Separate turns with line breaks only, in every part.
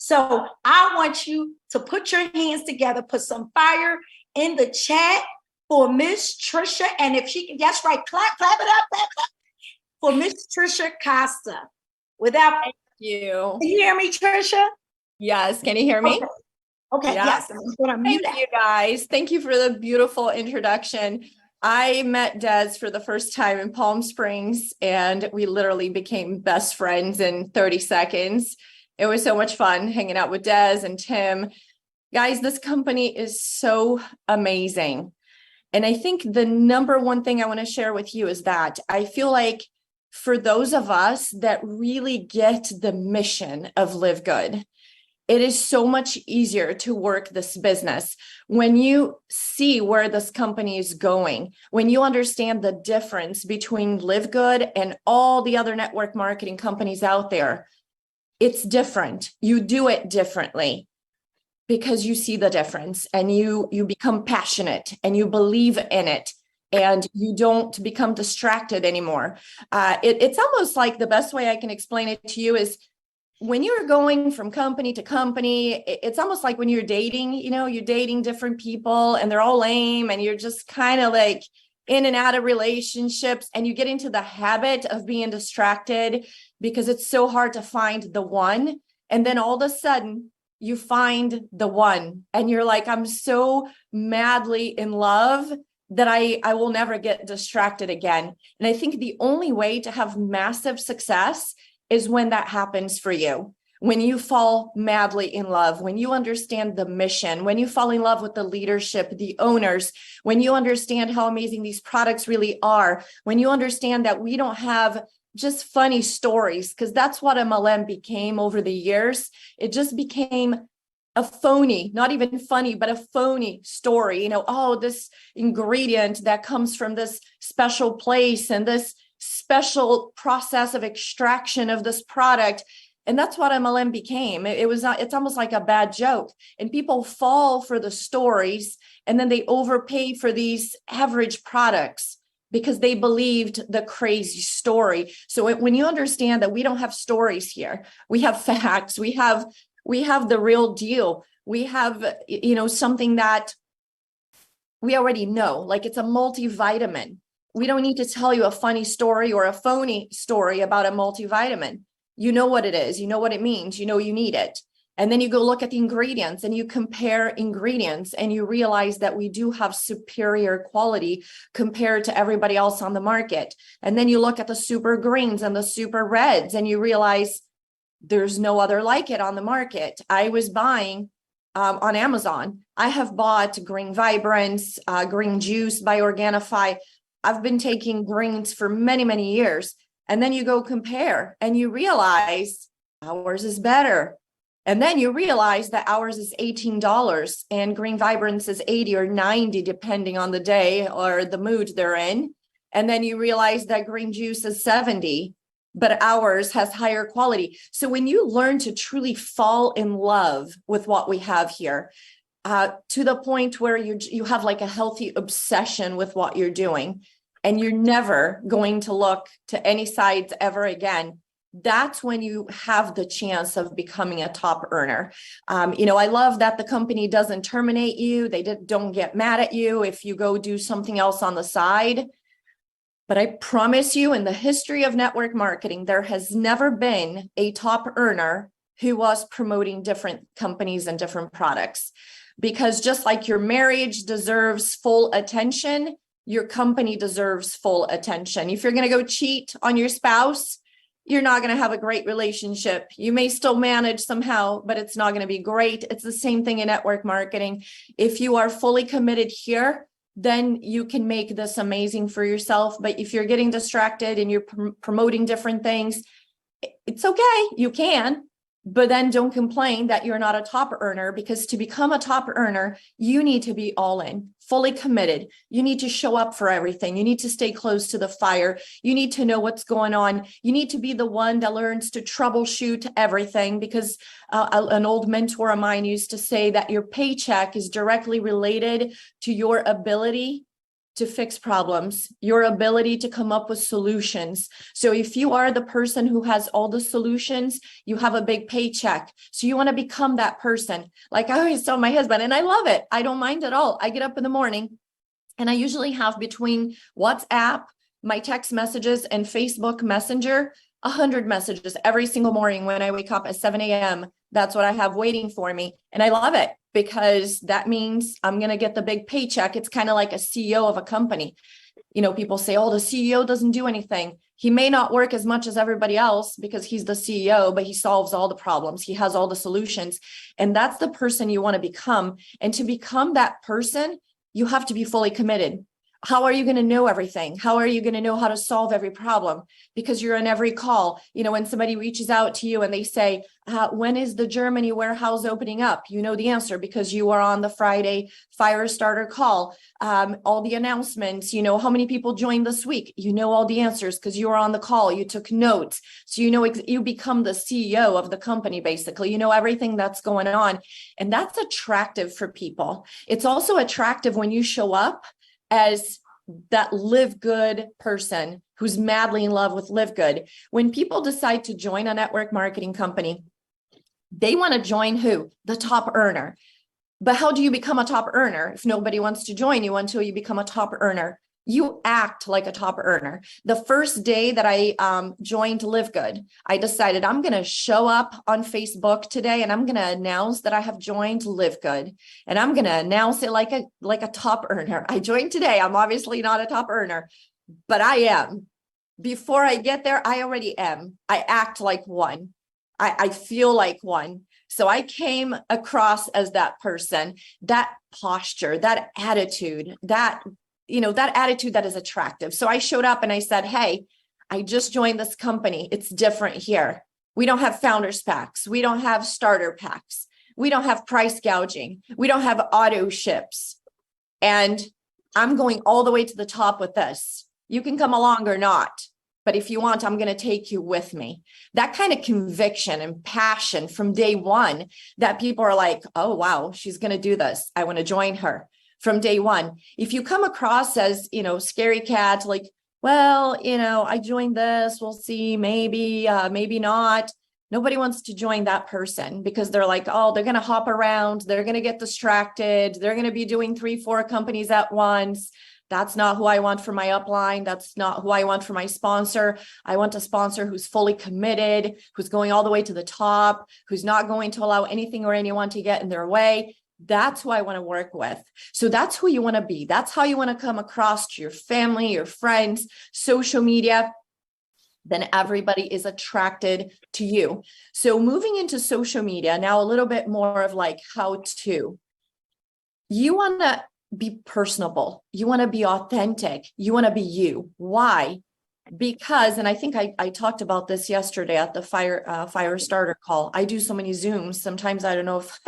So I want you to put your hands together, put some fire in the chat for Miss Trisha. And if she can, that's right, clap it up, clap for Miss Trisha Costa. Thank
you.
Can you hear me, Trisha?
Yes. Can you hear me?
Okay. Yes. I'm going to mute
Thank you guys. Thank you for the beautiful introduction. I met Des for the first time in Palm Springs, and we literally became best friends in 30 seconds. It was so much fun hanging out with Des and Tim. Guys, this company is so amazing. And I think the number one thing I want to share with you is that I feel like for those of us that really get the mission of LiveGood, it is so much easier to work this business when you see where this company is going, when you understand the difference between LiveGood and all the other network marketing companies out there. It's different. You do it differently because you see the difference and you become passionate and you believe in it and you don't become distracted anymore. It's almost like the best way I can explain it to you is when you're going from company to company, it's almost like when you're dating, you're dating different people and they're all lame and you're just kind of like in and out of relationships and you get into the habit of being distracted because it's so hard to find the one. And then all of a sudden you find the one and you're like, I'm so madly in love that I will never get distracted again. And I think the only way to have massive success is when that happens for you, when you fall madly in love, when you understand the mission, when you fall in love with the leadership, the owners, when you understand how amazing these products really are, when you understand that we don't have just funny stories, because that's what MLM became over the years. It just became a phony, not even funny, but a phony story. Oh, this ingredient that comes from this special place and this special process of extraction of this product. And that's what MLM became. It's almost like a bad joke. And people fall for the stories and then they overpay for these average products because they believed the crazy story. So when you understand that we don't have stories here, we have facts, we have the real deal. We have, something that we already know, like it's a multivitamin. We don't need to tell you a funny story or a phony story about a multivitamin. You know what it is. You know what it means. You know you need it. And then you go look at the ingredients and you compare ingredients and you realize that we do have superior quality compared to everybody else on the market. And then you look at the super greens and the super reds and you realize there's no other like it on the market. I was buying on Amazon. I have bought Green Vibrance, Green Juice by Organifi. I've been taking greens for many, many years. And then you go compare and you realize ours is better. And then you realize that ours is $18 and Green Vibrance is 80 or 90, depending on the day or the mood they're in. And then you realize that Green Juice is 70, but ours has higher quality. So when you learn to truly fall in love with what we have here, to the point where you have like a healthy obsession with what you're doing, and you're never going to look to any sides ever again, that's when you have the chance of becoming a top earner. I love that the company doesn't terminate you. They don't get mad at you if you go do something else on the side. But I promise you, in the history of network marketing, there has never been a top earner who was promoting different companies and different products. Because just like your marriage deserves full attention, your company deserves full attention. If you're going to go cheat on your spouse, you're not going to have a great relationship. You may still manage somehow, but it's not going to be great. It's the same thing in network marketing. If you are fully committed here, then you can make this amazing for yourself. But if you're getting distracted and you're promoting different things, it's okay. You can, but then don't complain that you're not a top earner, because to become a top earner, you need to be all in, fully committed. You need to show up for everything. You need to stay close to the fire. You need to know what's going on. You need to be the one that learns to troubleshoot everything, because an old mentor of mine used to say that your paycheck is directly related to your ability to fix problems, your ability to come up with solutions. So if you are the person who has all the solutions, you have a big paycheck. So you want to become that person. Like I always tell my husband, and I love it. I don't mind at all. I get up in the morning and I usually have between WhatsApp, my text messages, and Facebook Messenger, 100 messages every single morning when I wake up at 7 a.m. That's what I have waiting for me. And I love it because that means I'm going to get the big paycheck. It's kind of like a CEO of a company. You know, people say, oh, the CEO doesn't do anything. He may not work as much as everybody else because he's the CEO, but he solves all the problems. He has all the solutions. And that's the person you want to become. And to become that person, you have to be fully committed. How are you going to know everything? How are you going to know how to solve every problem? Because you're on every call. You know, when somebody reaches out to you and they say, when is the Germany warehouse opening up? You know the answer because you are on the Friday fire starter call. All the announcements, you know, how many people joined this week? You know all the answers because you were on the call. You took notes. So you know, you become the CEO of the company, basically. You know everything that's going on. And that's attractive for people. It's also attractive when you show up as that LiveGood person who's madly in love with LiveGood. When people decide to join a network marketing company, they want to join who? The top earner. But how do you become a top earner if nobody wants to join you until you become a top earner? You act like a top earner. The first day that I joined LiveGood, I decided I'm going to show up on Facebook today and I'm going to announce that I have joined LiveGood. And I'm going to announce it like a top earner. I joined today. I'm obviously not a top earner, but I am. Before I get there, I already am. I act like one. I feel like one. So I came across as that person, that posture, that attitude, that attitude that is attractive. So I showed up and I said, hey, I just joined this company. It's different here. We don't have founders packs. We don't have starter packs. We don't have price gouging. We don't have auto ships. And I'm going all the way to the top with this. You can come along or not. But if you want, I'm going to take you with me. That kind of conviction and passion from day one that people are like, oh, wow, she's going to do this. I want to join her. From day one. If you come across as, scary cat, like, well, I joined this, we'll see, maybe, maybe not. Nobody wants to join that person because they're like, oh, they're going to hop around. They're going to get distracted. They're going to be doing 3-4 companies at once. That's not who I want for my upline. That's not who I want for my sponsor. I want a sponsor who's fully committed, who's going all the way to the top, who's not going to allow anything or anyone to get in their way. That's who I want to work with. So that's who you want to be. That's how you want to come across to your family, your friends, social media. Then everybody is attracted to you. So moving into social media, now a little bit more of like how to. You want to be personable. You want to be authentic. You want to be you. Why? Because, and I think I talked about this yesterday at the fire starter call. I do so many Zooms. Sometimes I don't know if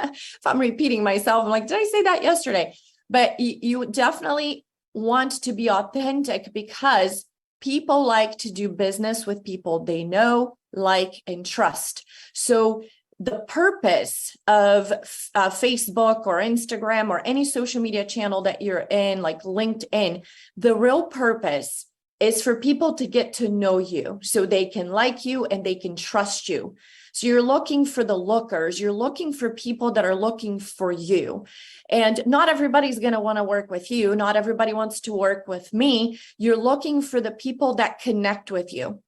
I'm repeating myself. I'm like, did I say that yesterday? But you definitely want to be authentic because people like to do business with people they know, like, and trust. So the purpose of Facebook or Instagram or any social media channel that you're in, like LinkedIn, the real purpose is for people to get to know you so they can like you and they can trust you. So you're looking for the lookers, you're looking for people that are looking for you. And not everybody's going to want to work with you. Not everybody wants to work with me. You're looking for the people that connect with you.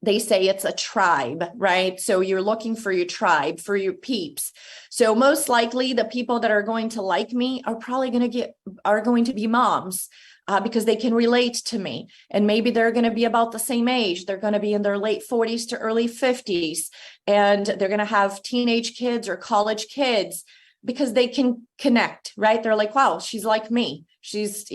They say it's a tribe, right? So you're looking for your tribe, for your peeps. So most likely the people that are going to like me are probably going to be moms. Because they can relate to me. And maybe they're going to be about the same age. They're going to be in their late 40s to early 50s. And they're going to have teenage kids or college kids because they can connect, right? They're like, wow, she's like me. She's,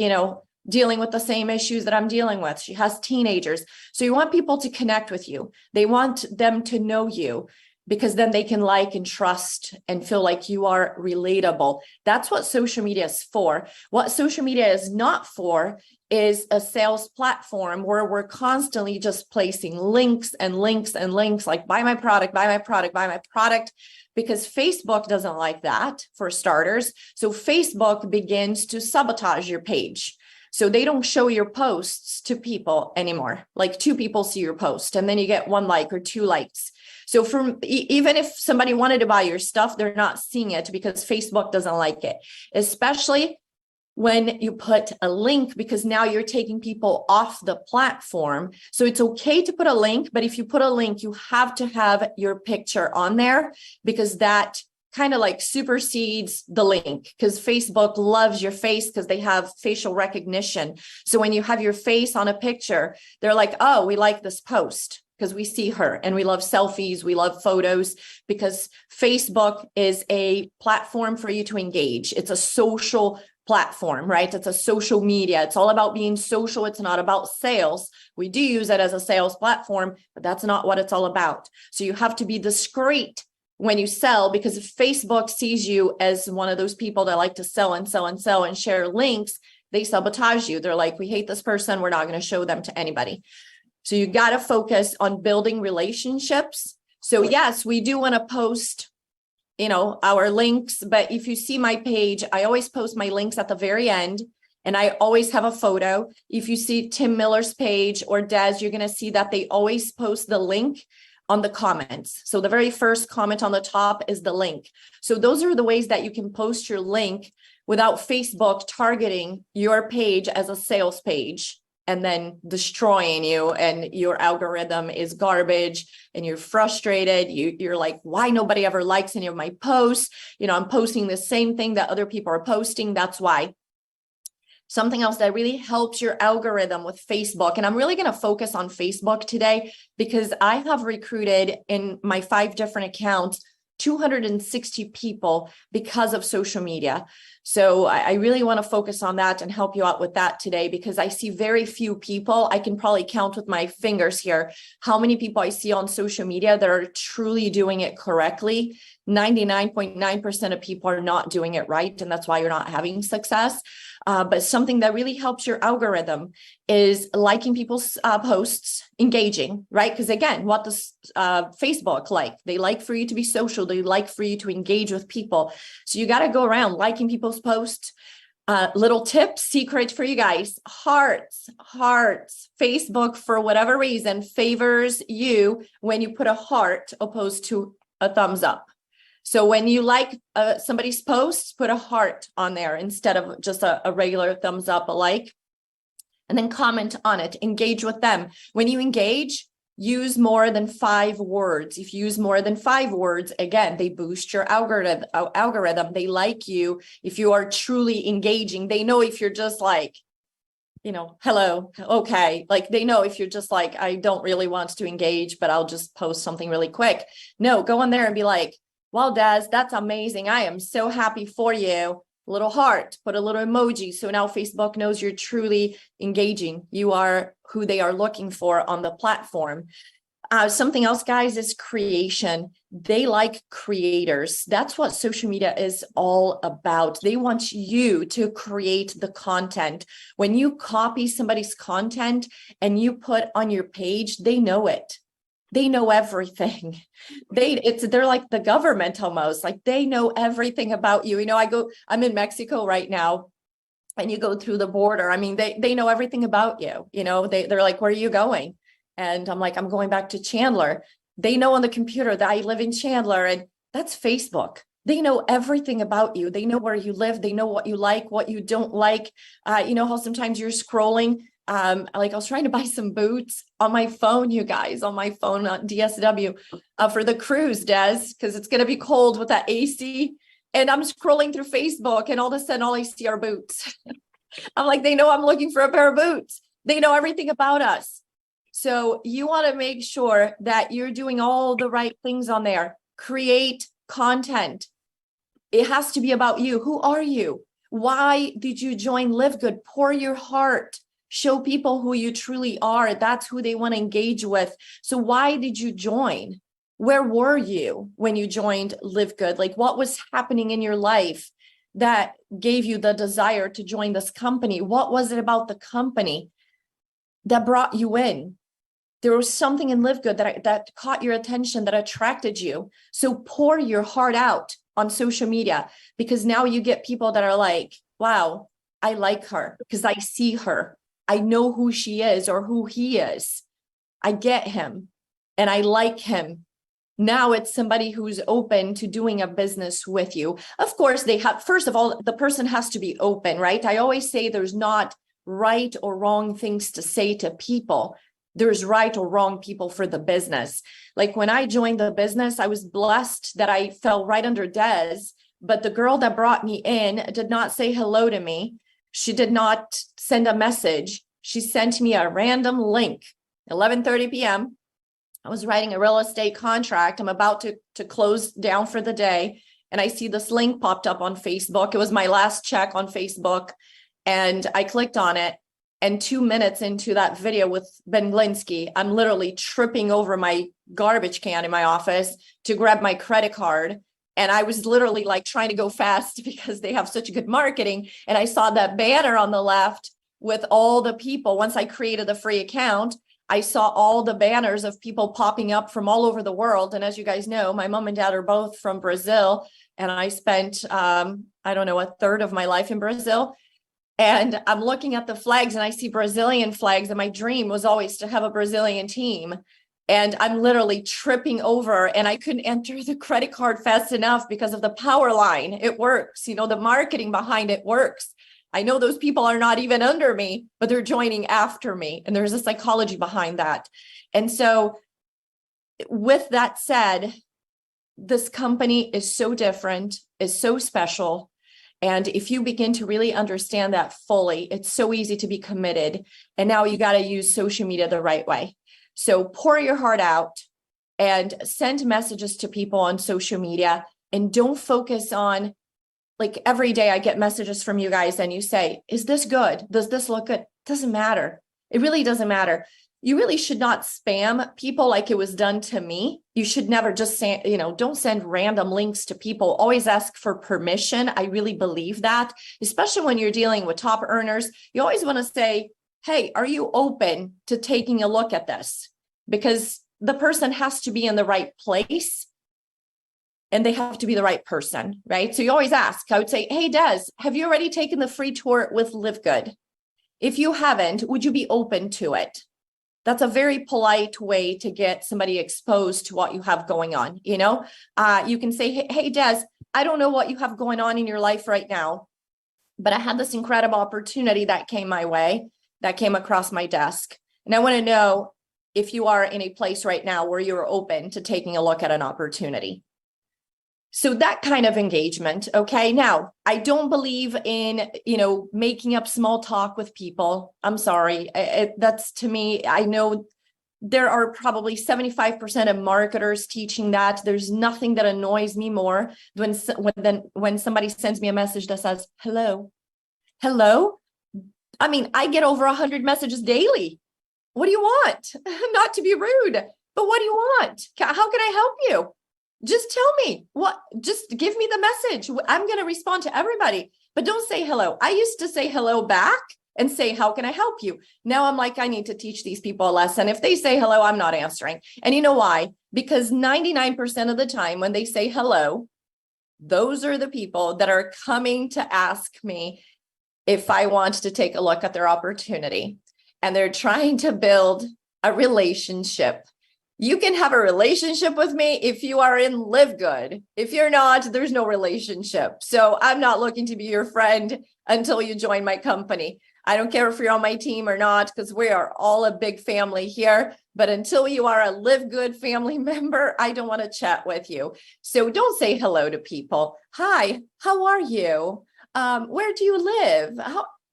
dealing with the same issues that I'm dealing with. She has teenagers. So you want people to connect with you. They want them to know you, because then they can like and trust and feel like you are relatable. That's what social media is for. What social media is not for is a sales platform where we're constantly just placing links and links and links, like buy my product, buy my product, buy my product, because Facebook doesn't like that, for starters. So Facebook begins to sabotage your page. So they don't show your posts to people anymore. Like 2 people see your post and then you get 1 like or 2 likes. So even if somebody wanted to buy your stuff, they're not seeing it because Facebook doesn't like it, especially when you put a link, because now you're taking people off the platform. So it's okay to put a link, but if you put a link, you have to have your picture on there, because that kind of like supersedes the link, because Facebook loves your face because they have facial recognition. So when you have your face on a picture, they're like, oh, we like this post because we see her, and we love selfies, we love photos, because Facebook is a platform for you to engage. It's a social platform, right? It's a social media. It's all about being social. It's not about sales. We do use it as a sales platform, but that's not what it's all about. So you have to be discreet when you sell, because if Facebook sees you as one of those people that like to sell and sell and sell and share links, they sabotage you. They're like, we hate this person, we're not going to show them to anybody. So you got to focus on building relationships. So yes, we do want to post, our links, but if you see my page, I always post my links at the very end, and I always have a photo. If you see Tim Miller's page or Des, you're going to see that they always post the link on the comments. So the very first comment on the top is the link. So those are the ways that you can post your link without Facebook targeting your page as a sales page and then destroying you, and your algorithm is garbage and you're frustrated. You're like, why nobody ever likes any of my posts? I'm posting the same thing that other people are posting. That's why. Something else that really helps your algorithm with Facebook, and I'm really going to focus on Facebook today because I have recruited in my 5 different accounts 260 people because of social media. So I really want to focus on that and help you out with that today, because I see very few people. I can probably count with my fingers here how many people I see on social media that are truly doing it correctly. 99.9% of people are not doing it right, and that's why you're not having success. But something that really helps your algorithm is liking people's posts, engaging, right? Because again, what does Facebook like? They like for you to be social. They like for you to engage with people. So you got to go around liking people's posts. Little tip, secret for you guys: hearts. Facebook, for whatever reason, favors you when you put a heart opposed to a thumbs up. So when you like somebody's post, put a heart on there instead of just a regular thumbs up, a like, and then comment on it, engage with them. When you engage, use more than 5 words. If you use more than 5 words, again, they boost your algorithm. They like you. If you are truly engaging, they know if you're just like, hello, okay. Like they know if you're just like, I don't really want to engage, but I'll just post something really quick. No, go on there and be like, well, Des, that's amazing. I am so happy for you. Little heart, put a little emoji. So now Facebook knows you're truly engaging. You are who they are looking for on the platform. Something else, guys, is creation. They like creators. That's what social media is all about. They want you to create the content. When you copy somebody's content and you put on your page, they know it. They know everything. They're like the government almost. Like they know everything about you. I'm in Mexico right now, and you go through the border. I mean, they know everything about you. They're like, where are you going? And I'm like, I'm going back to Chandler. They know on the computer that I live in Chandler, and that's Facebook. They know everything about you. They know where you live. They know what you like, what you don't like. How sometimes you're scrolling. Like I was trying to buy some boots on my phone, you guys, on my phone on DSW for the cruise, Des, because it's going to be cold with that AC. And I'm scrolling through Facebook, and all of a sudden, all I see are boots. I'm like, they know I'm looking for a pair of boots. They know everything about us. So you want to make sure that you're doing all the right things on there. Create content. It has to be about you. Who are you? Why did you join LiveGood? Pour your heart. Show people who you truly are. That's who they want to engage with. So why did you join? Where were you when you joined LiveGood? Like, what was happening in your life that gave you the desire to join this company? What was it about the company that brought you in? There was something in LiveGood that caught your attention, that attracted you. So pour your heart out on social media, because now you get people that are like, wow, I like her because I see her. I know who she is or who he is. I get him and I like him. Now it's somebody who's open to doing a business with you. Of course, they have, first of all, the person has to be open, right? I always say there's not right or wrong things to say to people. There's right or wrong people for the business. Like when I joined the business, I was blessed that I fell right under Des, but the girl that brought me in did not say hello to me. She did not send a message. She sent me a random link, 11:30 p.m. I was writing a real estate contract. I'm about to close down for the day. And I see this link popped up on Facebook. It was my last check on Facebook. And I clicked on it. And 2 minutes into that video with Ben Glinsky, I'm literally tripping over my garbage can in my office to grab my credit card. And I was literally like trying to go fast because they have such good marketing. And I saw that banner on the left with all the people. Once I created the free account, I saw all the banners of people popping up from all over the world. And as you guys know, my mom and dad are both from Brazil. And I spent, I don't know, a third of my life in Brazil. And I'm looking at the flags and I see Brazilian flags. And my dream was always to have a Brazilian team. And I'm literally tripping over and I couldn't enter the credit card fast enough because of the power line. It works. You know, the marketing behind it works. I know those people are not even under me, but they're joining after me. And there's a psychology behind that. And so with that said, this company is so different, is so special. And if you begin to really understand that fully, it's so easy to be committed. And now you got to use social media the right way. So pour your heart out and send messages to people on social media and don't focus on, like every day I get messages from you guys and you say, is this good? Does this look good? Doesn't matter. It really doesn't matter. You really should not spam people like it was done to me. You should never just say, don't send random links to people. Always ask for permission. I really believe that, especially when you're dealing with top earners. You always want to say, hey, are you open to taking a look at this? Because the person has to be in the right place. And they have to be the right person, right? So you always ask. I would say, hey, Des, have you already taken the free tour with LiveGood? If you haven't, would you be open to it? That's a very polite way to get somebody exposed to what you have going on. You can say, hey, Des, I don't know what you have going on in your life right now, but I had this incredible opportunity that came my way, that came across my desk. And I want to know if you are in a place right now where you're open to taking a look at an opportunity. So that kind of engagement. Okay. Now, I don't believe in, making up small talk with people. I'm sorry. That's to me, I know there are probably 75% of marketers teaching that. There's nothing that annoys me more than when somebody sends me a message that says, hello. I mean, I get over 100 messages daily. What do you want? Not to be rude, but what do you want? How can I help you? Just tell me just give me the message. I'm going to respond to everybody, but don't say hello. I used to say hello back and say, how can I help you? Now I'm like, I need to teach these people a lesson. If they say hello, I'm not answering. And you know why? Because 99% of the time when they say hello, those are the people that are coming to ask me if I want to take a look at their opportunity. And they're trying to build a relationship. You can have a relationship with me if you are in LiveGood. If you're not, there's no relationship. So I'm not looking to be your friend until you join my company. I don't care if you're on my team or not, because we are all a big family here. But until you are a LiveGood family member, I don't want to chat with you. So don't say hello to people. Hi, how are you? Where do you live?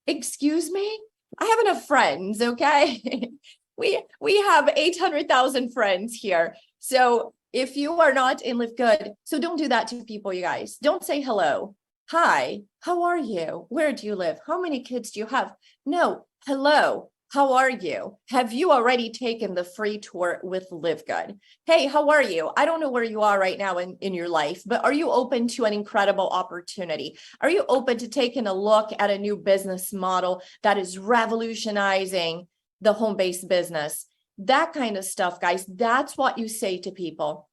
Excuse me? I have enough friends, okay? We have 800,000 friends here. So if you are not in LiveGood, so don't do that to people, you guys. Don't say hello. Hi, how are you? Where do you live? How many kids do you have? No, hello, how are you? Have you already taken the free tour with LiveGood? Hey, how are you? I don't know where you are right now in your life, but are you open to an incredible opportunity? Are you open to taking a look at a new business model that is revolutionizing the home-based business? That kind of stuff, guys, that's what you say to people.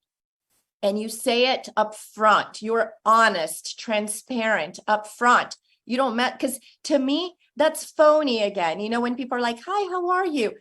And you say it up front. You're honest, transparent, up front. You don't met, because to me, that's phony again. You know, when people are like, hi, how are you?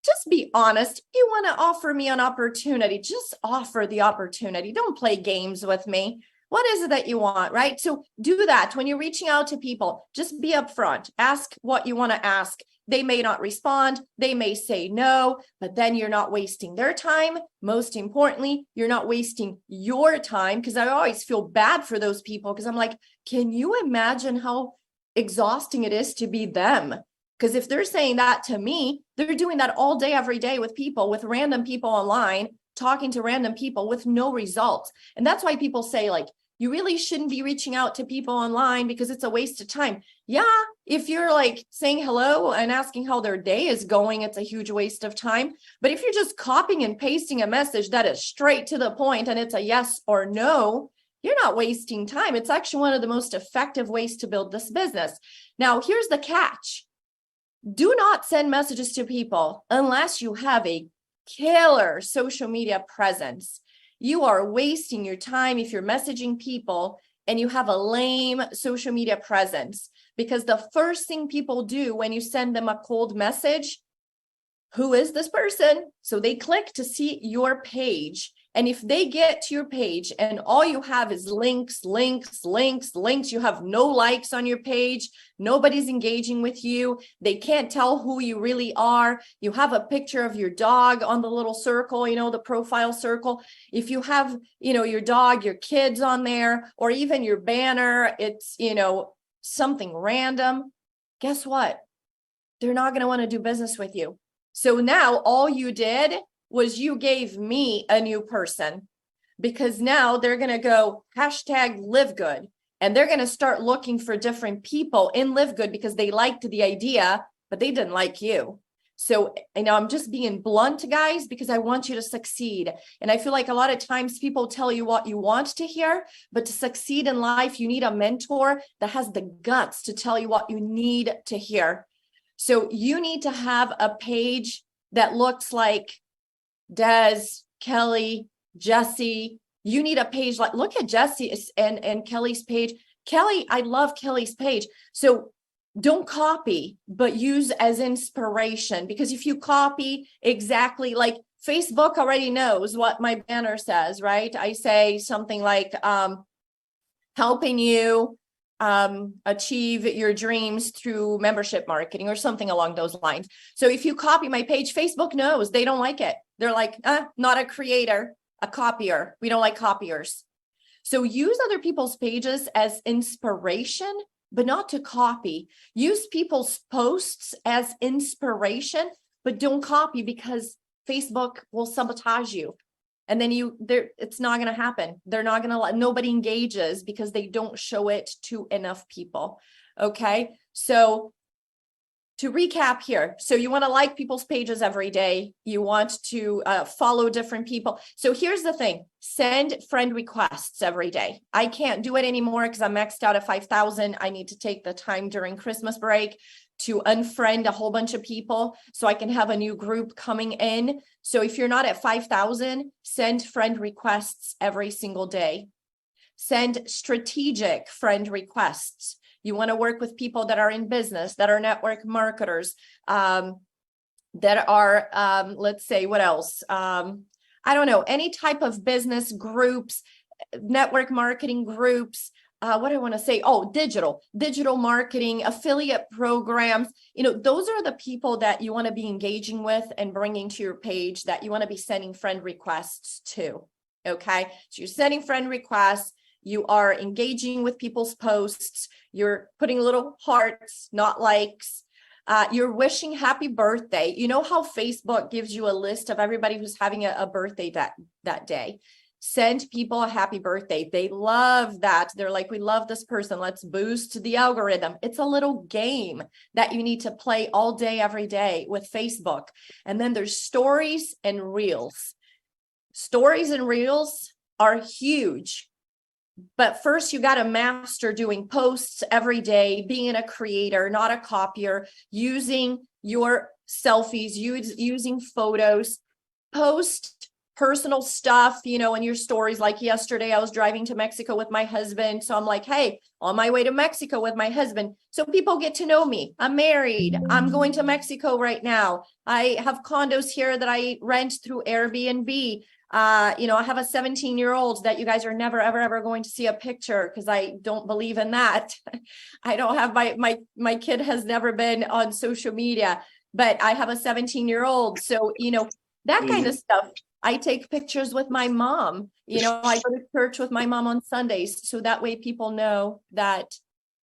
Just be honest. You want to offer me an opportunity, just offer the opportunity. Don't play games with me. What is it that you want, right? So do that when you're reaching out to people. Just be upfront. Ask what you want to ask. They may not respond. They may say no, but then you're not wasting their time. Most importantly, you're not wasting your time, because I always feel bad for those people, because I'm like, can you imagine how exhausting it is to be them? Because if they're saying that to me, they're doing that all day, every day with people, with random people online, talking to random people with no results. And that's why people say, like, you really shouldn't be reaching out to people online because it's a waste of time. Yeah, if you're like saying hello and asking how their day is going, it's a huge waste of time. But if you're just copying and pasting a message that is straight to the point and it's a yes or no, you're not wasting time. It's actually one of the most effective ways to build this business. Now, here's the catch. Do not send messages to people unless you have a killer social media presence. You are wasting your time if you're messaging people and you have a lame social media presence, because the first thing people do when you send them a cold message, who is this person? So they click to see your page. And if they get to your page and all you have is links, you have no likes on your page, nobody's engaging with you, they can't tell who you really are, you have a picture of your dog on the little circle, you know, the profile circle. If you have, you know, your dog, your kids on there, or even your banner, it's, you know, something random, guess what? They're not going to want to do business with you. So now all you did was you gave me a new person, because now they're going to go hashtag LiveGood, and they're going to start looking for different people in LiveGood because they liked the idea, but they didn't like you. So, you know, I'm just being blunt, guys, because I want you to succeed. And I feel like a lot of times people tell you what you want to hear, but to succeed in life, you need a mentor that has the guts to tell you what you need to hear. So you need to have a page that looks like Des, Kelly, Jesse. You need a page like, look at Jesse and Kelly's page. Kelly, I love Kelly's page. So don't copy, but use as inspiration, because if you copy exactly, like Facebook already knows what my banner says, right? I say something like helping you achieve your dreams through membership marketing or something along those lines. So if you copy my page, Facebook knows they don't like it. They're like, not a creator, a copier. We don't like copiers. So use other people's pages as inspiration, but not to copy. Use people's posts as inspiration, but don't copy, because Facebook will sabotage you. And then it's not going to happen. They're not going to let, nobody engages because they don't show it to enough people. Okay. So to recap here, so you want to like people's pages every day. You want to follow different people. So here's the thing, send friend requests every day. I can't do it anymore because I'm maxed out at 5,000. I need to take the time during Christmas break to unfriend a whole bunch of people so I can have a new group coming in. So if you're not at 5,000, send friend requests every single day. Send strategic friend requests. You want to work with people that are in business, that are network marketers, that are, let's say, what else? I don't know, any type of business groups, network marketing groups. What do I want to say? Oh, digital marketing, affiliate programs. You know, those are the people that you want to be engaging with and bringing to your page, that you want to be sending friend requests to. Okay. So you're sending friend requests. You are engaging with people's posts. You're putting little hearts, not likes. You're wishing happy birthday. You know how Facebook gives you a list of everybody who's having a birthday that day. Send people a happy birthday. They love that. They're like, we love this person. Let's boost the algorithm. It's a little game that you need to play all day, every day with Facebook. And then there's stories and reels. Stories and reels are huge. But first, you got to master doing posts every day, being a creator, not a copier, using your selfies, using photos. Post personal stuff, you know, in your stories. Like yesterday, I was driving to Mexico with my husband. So I'm like, hey, on my way to Mexico with my husband. So people get to know me. I'm married. I'm going to Mexico right now. I have condos here that I rent through Airbnb. You know, I have a 17-year-old that you guys are never, ever, ever going to see a picture because I don't believe in that. I don't have my kid has never been on social media, but I have a 17-year-old. So, you know, that kind of stuff. I take pictures with my mom. You know, I go to church with my mom on Sundays. So that way people know that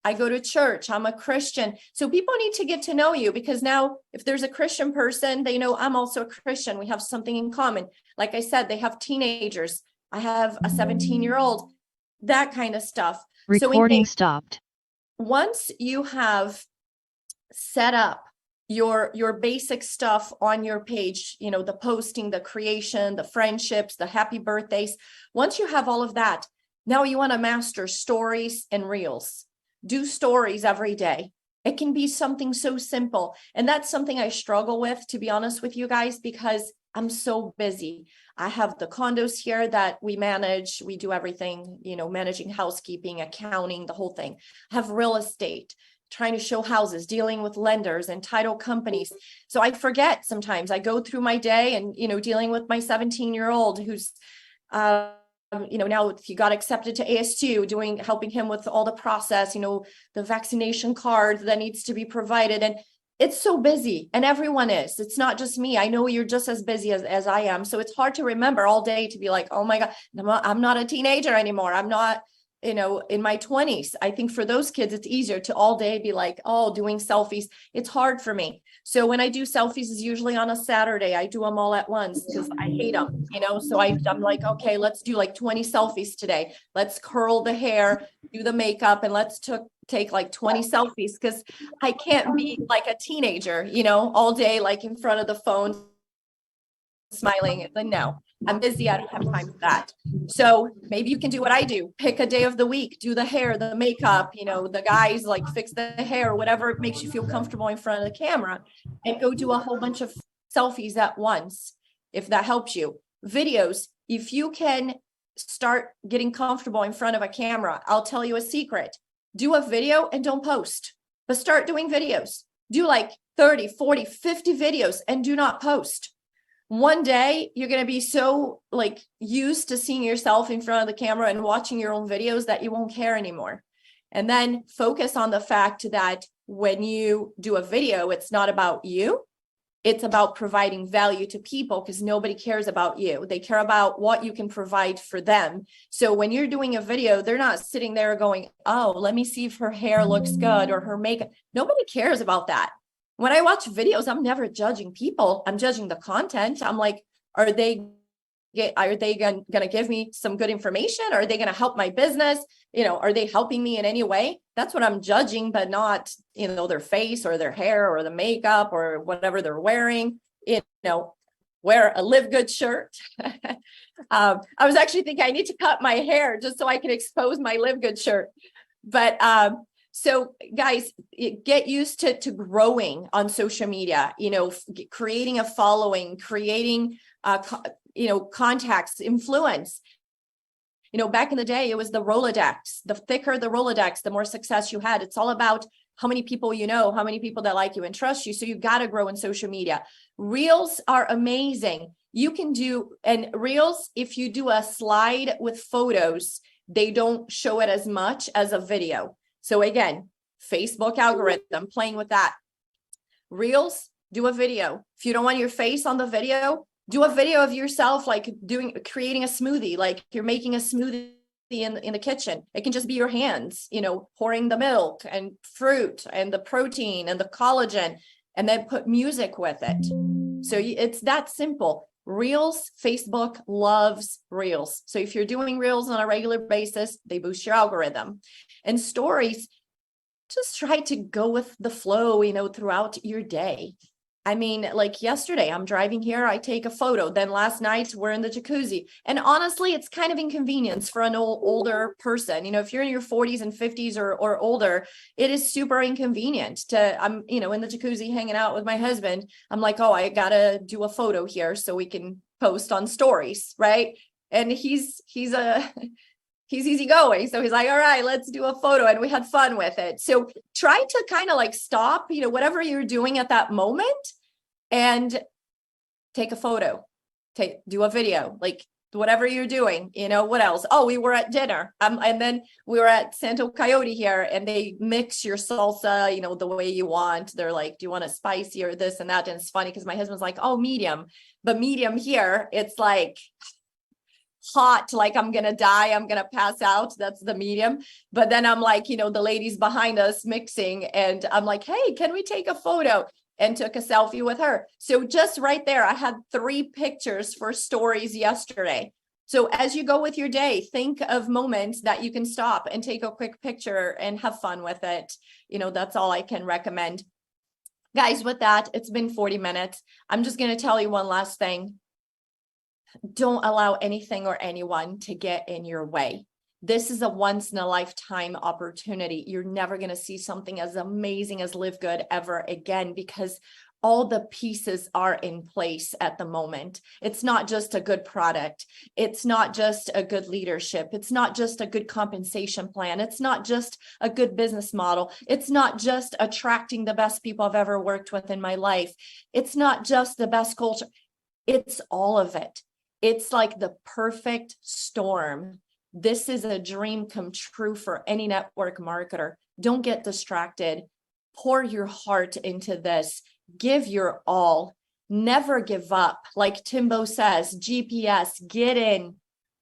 I go to church, I'm a Christian. So people need to get to know you, because now if there's a Christian person, they know I'm also a Christian. We have something in common. Like I said, they have teenagers. I have a 17-year-old, that kind of stuff.
Recording stopped.
Once you have set up your basic stuff on your page, you know, the posting, the creation, the friendships, the happy birthdays, once you have all of that, now you want to master stories and reels. Do stories every day. It can be something so simple. And that's something I struggle with, to be honest with you guys, because I'm so busy. I have the condos here that we manage. We do everything, you know, managing housekeeping, accounting, the whole thing. I have real estate, trying to show houses, dealing with lenders and title companies. So I forget sometimes. I go through my day and, you know, dealing with my 17-year-old who's, you know, now he got accepted to ASU, helping him with all the process, you know, the vaccination card that needs to be provided. And it's so busy, and everyone is. It's not just me. I know you're just as busy as I am. So it's hard to remember all day to be like, oh my God, I'm not a teenager anymore. I'm not, you know, in my 20s. I think for those kids, it's easier to all day be like, oh, doing selfies. It's hard for me. So when I do selfies is usually on a Saturday. I do them all at once because I hate them, you know? So I'm like, okay, let's do like 20 selfies today. Let's curl the hair, do the makeup, and let's take like 20 selfies, because I can't be like a teenager, you know, all day, like in front of the phone, smiling. Then no, I'm busy. I don't have time for that. So maybe you can do what I do. Pick a day of the week, do the hair, the makeup, you know, the guys like fix the hair, whatever makes you feel comfortable in front of the camera, and go do a whole bunch of selfies at once, if that helps you. Videos, if you can start getting comfortable in front of a camera, I'll tell you a secret. Do a video and don't post, but start doing videos. Do like 30, 40, 50 videos and do not post. One day you're going to be so like used to seeing yourself in front of the camera and watching your own videos that you won't care anymore. And then focus on the fact that when you do a video, it's not about you. It's about providing value to people, because nobody cares about you. They care about what you can provide for them. So when you're doing a video, they're not sitting there going, oh, let me see if her hair looks good or her makeup. Nobody cares about that. When I watch videos, I'm never judging people. I'm judging the content. I'm like, are they going to give me some good information? Are they going to help my business? You know, are they helping me in any way? That's what I'm judging, but not, you know, their face or their hair or the makeup or whatever they're wearing. You know, wear a LiveGood shirt. I was actually thinking I need to cut my hair just so I can expose my LiveGood shirt. But so guys, get used to growing on social media, you know, creating a following, creating, you know, contacts, influence. You know, back in the day, it was the Rolodex. The thicker the Rolodex, the more success you had. It's all about how many people you know, how many people that like you and trust you. So you got to grow in social media. Reels are amazing. You can do, and Reels, if you do a slide with photos, they don't show it as much as a video. So again, Facebook algorithm, playing with that. Reels, do a video. If you don't want your face on the video, do a video of yourself, like creating a smoothie, like you're making a smoothie in the kitchen. It can just be your hands, you know, pouring the milk and fruit and the protein and the collagen, and then put music with it. So it's that simple. Reels, Facebook loves Reels. So if you're doing Reels on a regular basis, they boost your algorithm. And stories, just try to go with the flow, you know, throughout your day. I mean, like yesterday, I'm driving here, I take a photo. Then last night, we're in the jacuzzi. And honestly, it's kind of inconvenience for an older person. If you're in your 40s and 50s or older, it is super inconvenient I'm, in the jacuzzi hanging out with my husband. I'm like, oh, I gotta do a photo here so we can post on stories, right? And he's easygoing. So he's like, all right, let's do a photo. And we had fun with it. So try to kind of like stop, whatever you're doing at that moment and take a photo, do a video, like whatever you're doing, what else? Oh, we were at dinner. And then we were at Santo Coyote here and they mix your salsa, the way you want. They're like, do you want it spicy or this and that? And it's funny because my husband's like, oh, medium, but medium here, it's like hot, like I'm gonna die, I'm gonna pass out. That's the medium. But then I'm like, the ladies behind us mixing, and I'm like, hey, can we take a photo? And took a selfie with her. So just right there, I had 3 pictures for stories yesterday. So as you go with your day, think of moments that you can stop and take a quick picture and have fun with it. That's all I can recommend. Guys, with that, it's been 40 minutes. I'm just going to tell you one last thing. Don't allow anything or anyone to get in your way. This is a once in a lifetime opportunity. You're never going to see something as amazing as LiveGood ever again, because all the pieces are in place at the moment. It's not just a good product. It's not just a good leadership. It's not just a good compensation plan. It's not just a good business model. It's not just attracting the best people I've ever worked with in my life. It's not just the best culture. It's all of it. It's like the perfect storm. This is a dream come true for any network marketer. Don't get distracted. Pour your heart into this. Give your all. Never give up. Like Timbo says, GPS, get in,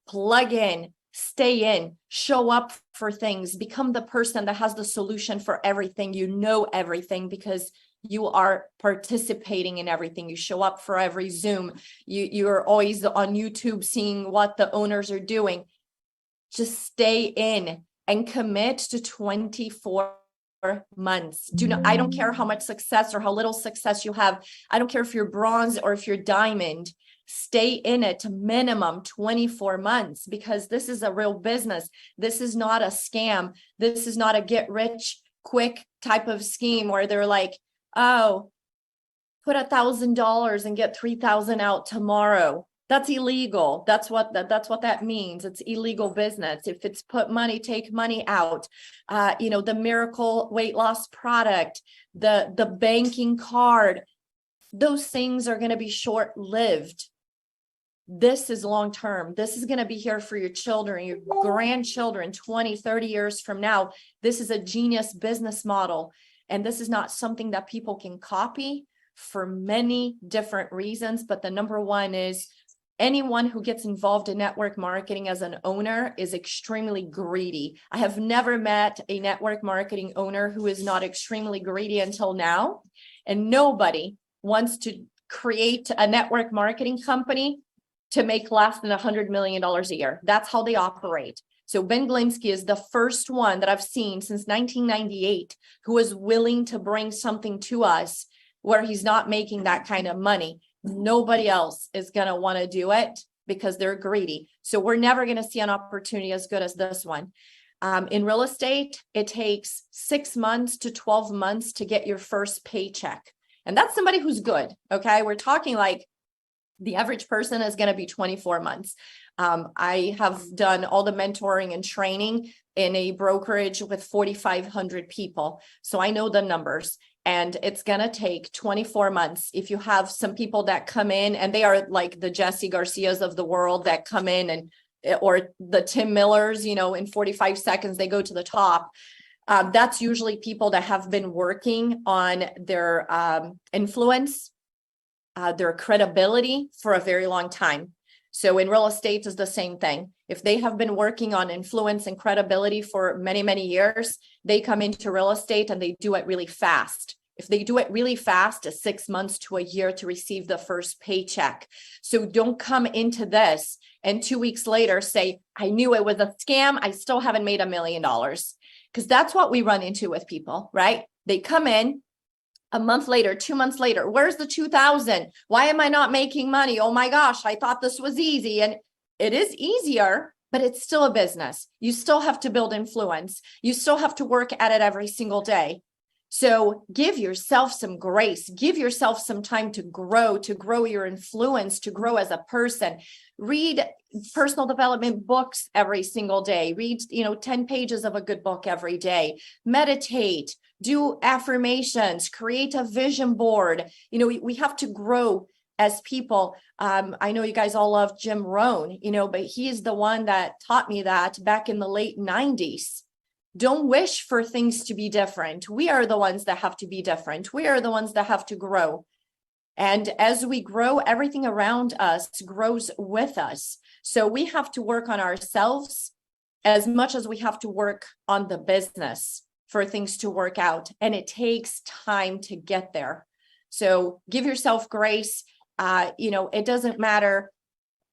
plug in, stay in, show up for things, become the person that has the solution for everything. You know everything because you are participating in everything. You show up for every Zoom. You're always on YouTube seeing what the owners are doing. Just stay in and commit to 24 months. I don't care how much success or how little success you have. I don't care if you're bronze or if you're diamond. Stay in it to minimum 24 months because this is a real business. This is not a scam. This is not a get rich quick type of scheme where they're like, oh, put $1,000 and get 3,000 out tomorrow. That's illegal. That's what that means. It's illegal business. If it's put money, take money out. The miracle weight loss product, the banking card, those things are going to be short-lived. This is long-term. This is going to be here for your children, your grandchildren, 20, 30 years from now. This is a genius business model. And this is not something that people can copy for many different reasons. But the number one is anyone who gets involved in network marketing as an owner is extremely greedy. I have never met a network marketing owner who is not extremely greedy until now. And nobody wants to create a network marketing company to make less than $100 million a year. That's how they operate. So Ben Glinsky is the first one that I've seen since 1998 who is willing to bring something to us where he's not making that kind of money. Nobody else is going to want to do it because they're greedy. So we're never going to see an opportunity as good as this one. In real estate, it takes 6 months to 12 months to get your first paycheck. And that's somebody who's good. Okay. We're talking like the average person is going to be 24 months. I have done all the mentoring and training in a brokerage with 4,500 people. So I know the numbers and it's going to take 24 months. If you have some people that come in and they are like the Jesse Garcias of the world that come in or the Tim Millers, in 45 seconds, they go to the top. That's usually people that have been working on their influence, their credibility for a very long time. So in real estate is the same thing. If they have been working on influence and credibility for many, many years, they come into real estate and they do it really fast. If they do it really fast, it's 6 months to a year to receive the first paycheck. So don't come into this and 2 weeks later say, I knew it was a scam. I still haven't made $1 million. Because that's what we run into with people, right? They come in, A month later, 2 months later, where's the 2,000? Why am I not making money? Oh my gosh, I thought this was easy. And it is easier, but it's still a business. You still have to build influence. You still have to work at it every single day. So give yourself some grace, give yourself some time to grow your influence, to grow as a person. Read personal development books every single day. Read, 10 pages of a good book every day. Meditate, do affirmations, create a vision board. We have to grow as people. I know you guys all love Jim Rohn, but he's the one that taught me that back in the late 90s. Don't wish for things to be different. We are the ones that have to be different. We are the ones that have to grow. And as we grow, everything around us grows with us. So we have to work on ourselves as much as we have to work on the business for things to work out. And it takes time to get there. So give yourself grace. It doesn't matter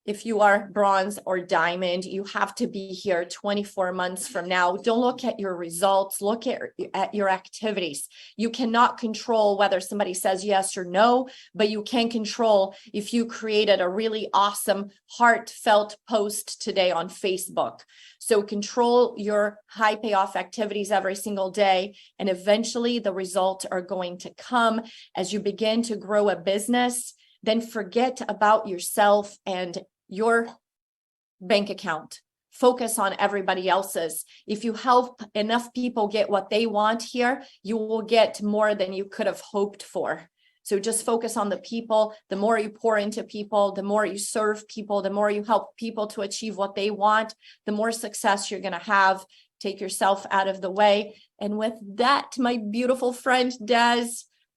if you are bronze or diamond, you have to be here 24 months from now. Don't look at your results, look at your activities. You cannot control whether somebody says yes or no, but you can control if you created a really awesome, heartfelt post today on Facebook. So control your high payoff activities every single day, and eventually the results are going to come as you begin to grow a business. Then forget about yourself and your bank account. Focus on everybody else's. If you help enough people get what they want here, you will get more than you could have hoped for. So just focus on the people. The more you pour into people, the more you serve people, the more you help people to achieve what they want, the more success you're going to have. Take yourself out of the way. And with that, my beautiful friend Des,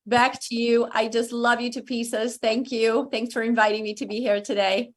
back to you. I just love you to pieces. Thank you. Thanks for inviting me to be here today.